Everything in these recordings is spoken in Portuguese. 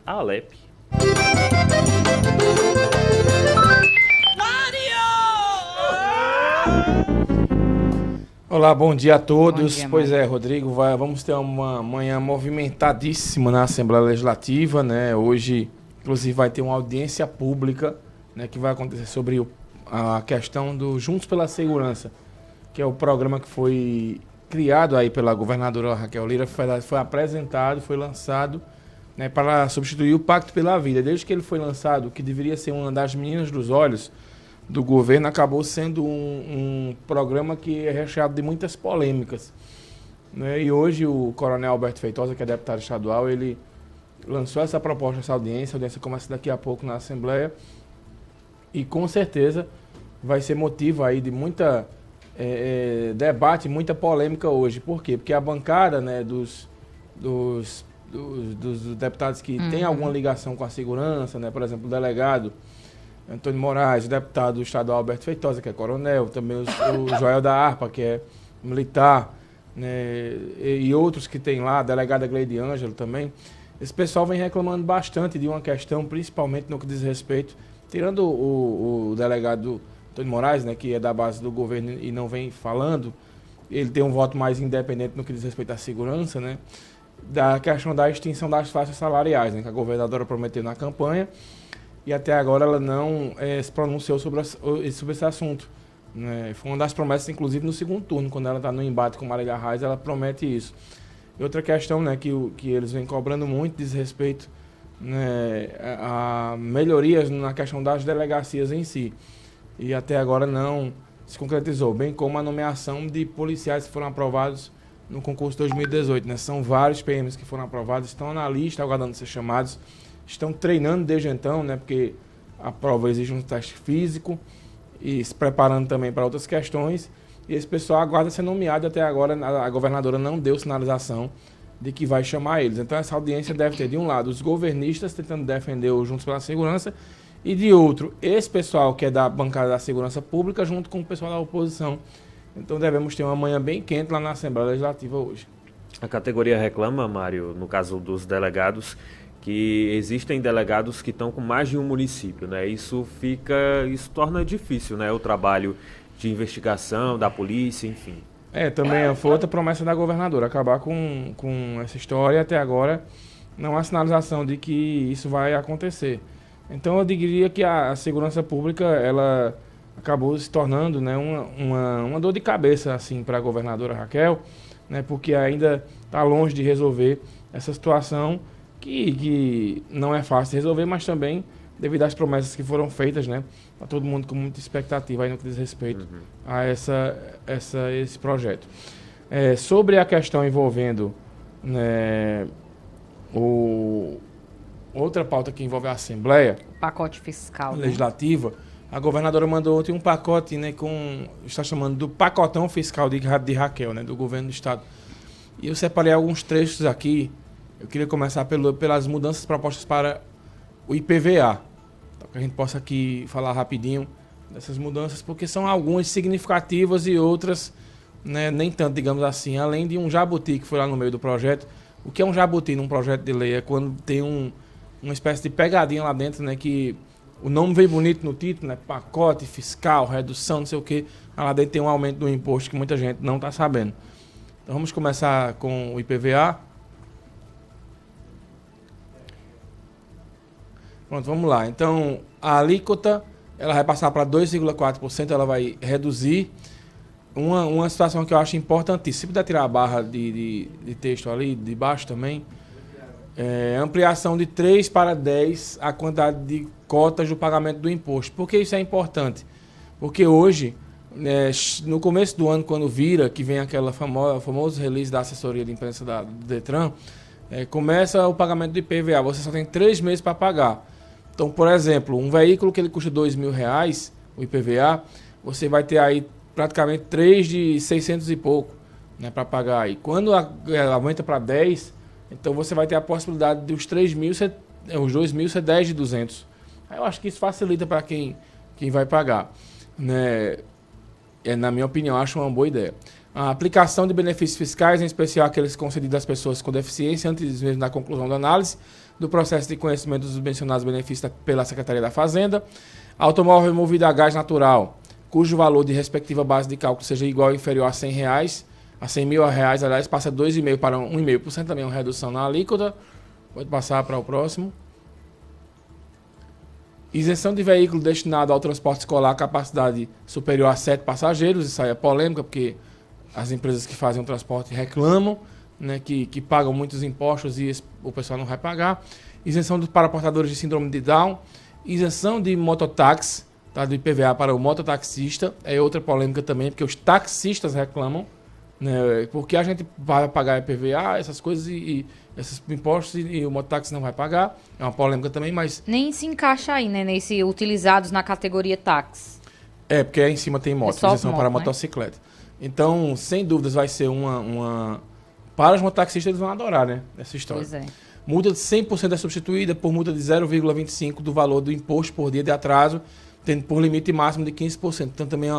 a Alep. Olá, bom dia a todos. Bom dia, pois é, Rodrigo, vamos ter uma manhã movimentadíssima na Assembleia Legislativa, né? Hoje, inclusive, vai ter uma audiência pública, né, que vai acontecer sobre a questão do Juntos pela Segurança, que é o programa que foi criado aí pela governadora Raquel Lira, foi apresentado, foi lançado, né, para substituir o Pacto pela Vida. Desde que ele foi lançado, que deveria ser uma das meninas dos olhos do governo, acabou sendo um programa que é recheado de muitas polêmicas, né? E hoje o coronel Alberto Feitosa, que é deputado estadual, ele lançou essa proposta, essa audiência. A audiência começa daqui a pouco na Assembleia e com certeza vai ser motivo aí de muita debate, muita polêmica hoje. Por quê? Porque a bancada, né, dos deputados que tem alguma ligação com a segurança, né, por exemplo, o delegado Antônio Moraes, o deputado estadual Alberto Feitosa, que é coronel, também o Joel da Harpa, que é militar, né, e outros que tem lá, a delegada Gleide Ângelo também. Esse pessoal vem reclamando bastante de uma questão, principalmente no que diz respeito, tirando o delegado Antônio Moraes, né, que é da base do governo e não vem falando, ele tem um voto mais independente no que diz respeito à segurança, né, da questão da extinção das faixas salariais, né, que a governadora prometeu na campanha, e até agora ela não se pronunciou sobre esse assunto, né? Foi uma das promessas, inclusive, no segundo turno, quando ela está no embate com Marília Reis, ela promete isso. E outra questão, né, que eles vêm cobrando muito, diz respeito, né, a melhorias na questão das delegacias em si. E até agora não se concretizou, bem como a nomeação de policiais que foram aprovados no concurso 2018. Né? São vários PMs que foram aprovados, estão na lista, aguardando ser chamados. Estão treinando desde então, né, porque a prova exige um teste físico e se preparando também para outras questões. E esse pessoal aguarda ser nomeado. Até agora a governadora não deu sinalização de que vai chamar eles. Então essa audiência deve ter, de um lado, os governistas tentando defender o Juntos pela Segurança e, de outro, esse pessoal que é da bancada da segurança pública junto com o pessoal da oposição. Então devemos ter uma manhã bem quente lá na Assembleia Legislativa hoje. A categoria reclama, Mário, no caso dos delegados, que existem delegados que estão com mais de um município, né? Isso torna difícil, né, o trabalho de investigação da polícia, enfim. Também foi outra promessa da governadora, acabar com essa história. Até agora não há sinalização de que isso vai acontecer. Então eu diria que a segurança pública, ela acabou se tornando, né, uma dor de cabeça assim, para a governadora Raquel, né, porque ainda está longe de resolver essa situação que não é fácil de resolver, mas também devido às promessas que foram feitas, né, para todo mundo com muita expectativa aí no que diz respeito a esse projeto. Sobre a questão envolvendo, né, outra pauta que envolve a Assembleia Pacote fiscal Legislativa, né? A governadora mandou ontem um pacote, né, está chamando do pacotão fiscal de Raquel, né, do governo do estado. E eu separei alguns trechos aqui. Eu queria começar pelas mudanças propostas para o IPVA, para que a gente possa aqui falar rapidinho dessas mudanças, porque são algumas significativas e outras, né, nem tanto, digamos assim, além de um jabuti que foi lá no meio do projeto. O que é um jabuti num projeto de lei? É quando tem uma espécie de pegadinha lá dentro, né, que o nome veio bonito no título, né, pacote fiscal, redução, não sei o quê, lá dentro tem um aumento do imposto que muita gente não está sabendo. Então vamos começar com o IPVA. Pronto, vamos lá. Então, a alíquota, ela vai passar para 2,4%, ela vai reduzir. Uma situação que eu acho importantíssima, se puder tirar a barra de texto ali, de baixo também, ampliação de 3 para 10 a quantidade de cotas do pagamento do imposto. Por que isso é importante? Porque hoje, no começo do ano, quando que vem aquela famoso release da assessoria de imprensa do Detran, começa o pagamento do IPVA, você só tem 3 meses para pagar. Então, por exemplo, um veículo que ele custa R$2.000, o IPVA, você vai ter aí praticamente 3 de 600 e pouco, né, para pagar aí. Quando aumenta para 10, então você vai ter a possibilidade dos 3.000, os 2.000 ser 10 de 200. Aí eu acho que isso facilita para quem vai pagar, né? Na minha opinião, acho uma boa ideia. A aplicação de benefícios fiscais, em especial aqueles concedidos às pessoas com deficiência, antes mesmo da conclusão da análise do processo de conhecimento dos mencionados benefícios pela Secretaria da Fazenda. Automóvel movido a gás natural, cujo valor de respectiva base de cálculo seja igual ou inferior a R$100, a R$100.000, aliás, passa 2,5% para 1,5%, também uma redução na alíquota. Pode passar para o próximo. Isenção de veículo destinado ao transporte escolar, capacidade superior a 7 passageiros. Isso aí é polêmica, porque as empresas que fazem o transporte reclamam, né, que pagam muitos impostos e o pessoal não vai pagar. Isenção para portadores de síndrome de Down. Isenção de mototáxi, tá, do IPVA para o mototaxista. É outra polêmica também, porque os taxistas reclamam, né, porque a gente vai pagar IPVA, essas coisas e esses impostos e o mototáxi não vai pagar. É uma polêmica também, mas... Nem se encaixa aí, né, nesse utilizados na categoria táxi. É, porque aí em cima tem moto, isenção para motocicleta. Então, sem dúvidas, vai ser uma... Para os mototaxistas, eles vão adorar, né? Essa história. Pois é. Multa de 100% é substituída por multa de 0,25% do valor do imposto por dia de atraso, tendo por limite máximo de 15%. Então, também,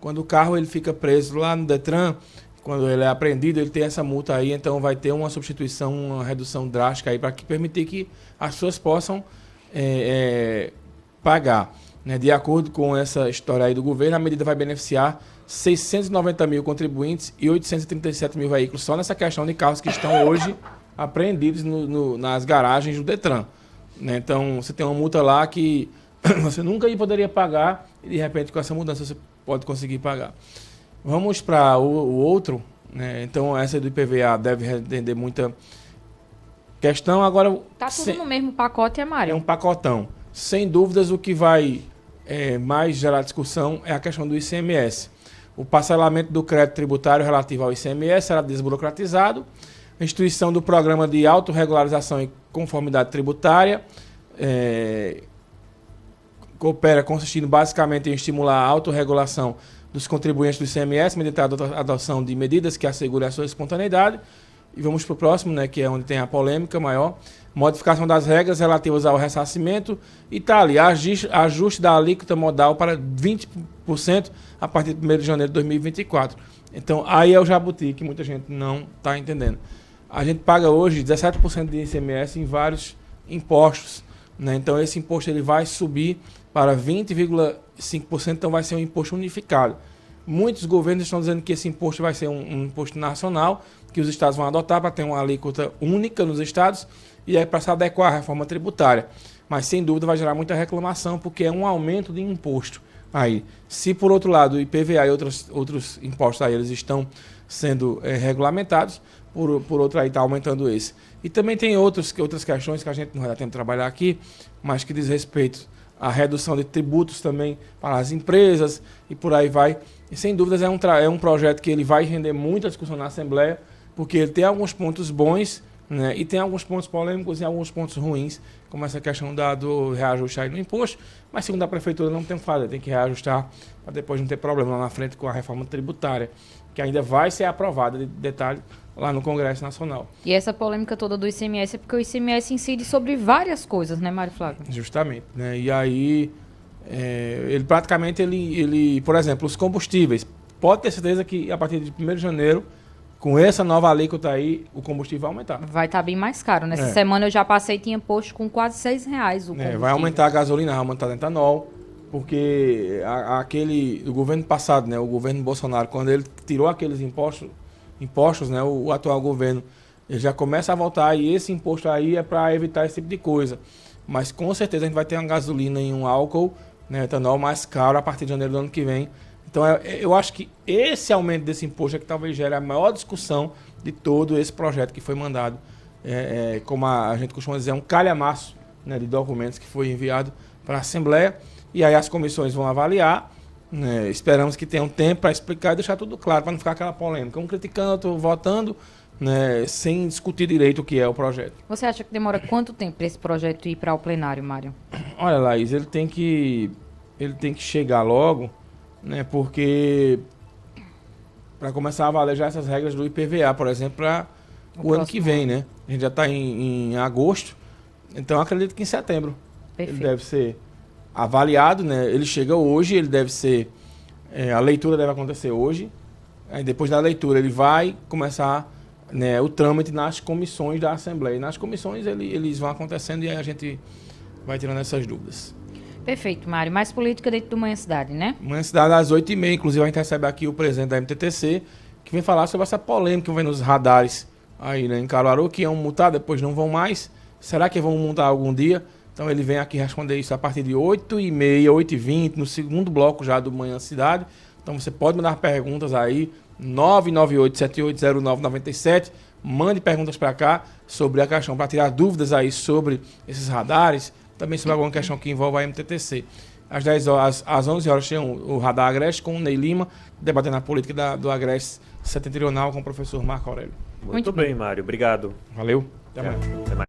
quando o carro ele fica preso lá no Detran, quando ele é apreendido, ele tem essa multa aí. Então, vai ter uma substituição, uma redução drástica aí, para permitir que as pessoas possam pagar. Né? De acordo com essa história aí do governo, a medida vai beneficiar 690 mil contribuintes e 837 mil veículos, só nessa questão de carros que estão hoje apreendidos nas garagens do Detran. Né? Então, você tem uma multa lá que você nunca poderia pagar e, de repente, com essa mudança, você pode conseguir pagar. Vamos para o outro. Né? Então, essa do IPVA deve atender muita questão. Agora, tá tudo no mesmo pacote, Mário? É um pacotão. Sem dúvidas, o que vai mais gerar discussão é a questão do ICMS. O parcelamento do crédito tributário relativo ao ICMS será desburocratizado. A instituição do programa de autorregularização e conformidade tributária coopera consistindo basicamente em estimular a autorregulação dos contribuintes do ICMS mediante a adoção de medidas que assegurem a sua espontaneidade. E vamos para o próximo, né, que é onde tem a polêmica maior. Modificação das regras relativas ao ressarcimento e tá ali, ajuste da alíquota modal para 20% a partir de 1º de janeiro de 2024. Então, aí é o jabuti que muita gente não está entendendo. A gente paga hoje 17% de ICMS em vários impostos. Né? Então, esse imposto ele vai subir para 20,5%, então vai ser um imposto unificado. Muitos governos estão dizendo que esse imposto vai ser um imposto nacional, que os estados vão adotar para ter uma alíquota única nos estados, e é para se adequar à reforma tributária. Mas, sem dúvida, vai gerar muita reclamação, porque é um aumento de imposto. Aí, se, por outro lado, o IPVA e outros impostos aí, eles estão sendo regulamentados, por outro aí está aumentando esse. E também tem outras questões que a gente não vai dar tempo de trabalhar aqui, mas que diz respeito à redução de tributos também para as empresas e por aí vai. E, sem dúvidas, é um projeto que ele vai render muita discussão na Assembleia, porque ele tem alguns pontos bons, né, e tem alguns pontos polêmicos e alguns pontos ruins, como essa questão do reajuste aí no imposto, mas segundo a Prefeitura não tem o que fazer, tem que reajustar para depois não ter problema lá na frente com a reforma tributária, que ainda vai ser aprovada, de detalhe, lá no Congresso Nacional. E essa polêmica toda do ICMS é porque o ICMS incide sobre várias coisas, né, Mário Flávio? Justamente, né, e aí ele praticamente, por exemplo, os combustíveis, pode ter certeza que a partir de 1º de janeiro, com essa nova alíquota aí, o combustível vai aumentar. Vai estar bem mais caro. Nessa semana eu já passei e tinha posto com quase R$6 o combustível. Vai aumentar a gasolina, vai aumentar o etanol, porque o governo passado, né, o governo Bolsonaro, quando ele tirou aqueles impostos, né, o atual governo, ele já começa a voltar e esse imposto aí é para evitar esse tipo de coisa. Mas com certeza a gente vai ter uma gasolina e um álcool, né, etanol mais caro a partir de janeiro do ano que vem. Então, eu acho que esse aumento desse imposto é que talvez gere a maior discussão de todo esse projeto que foi mandado. Como a gente costuma dizer, um calhamaço, né, de documentos que foi enviado para a Assembleia. E aí as comissões vão avaliar. Né, esperamos que tenham tempo para explicar e deixar tudo claro, para não ficar aquela polêmica. Um criticando, outro votando, né, sem discutir direito o que é o projeto. Você acha que demora quanto tempo para esse projeto ir para o plenário, Mário? Olha, Laís, ele tem que chegar logo, né, porque para começar a valer já essas regras do IPVA, por exemplo, para o ano que vem, né? A gente já está em agosto, então acredito que em setembro ele deve ser avaliado, né? Ele chega hoje, ele deve ser, a leitura deve acontecer hoje, Aí depois da leitura ele vai começar, né, o trâmite nas comissões da Assembleia. E nas comissões eles vão acontecendo e aí a gente vai tirando essas dúvidas. Perfeito, Mário. Mais política dentro do Manhã Cidade, né? Manhã Cidade às 8h30, inclusive a gente recebe aqui o presidente da MTTC, que vem falar sobre essa polêmica que vem nos radares aí, né, em Caruaru, que iam multar, depois não vão mais. Será que vão multar algum dia? Então ele vem aqui responder isso a partir de 8h30, 8h20, no segundo bloco já do Manhã Cidade. Então você pode mandar perguntas aí, 998-780997. Mande perguntas para cá sobre a questão, para tirar dúvidas aí sobre esses radares, também sobre alguma questão que envolve a MTTC. Às 11 horas tem o Radar Agreste com o Ney Lima, debatendo a política do Agreste setentrional com o professor Marco Aurélio. Muito bem, Mário. Obrigado. Valeu. Até mais. Até mais.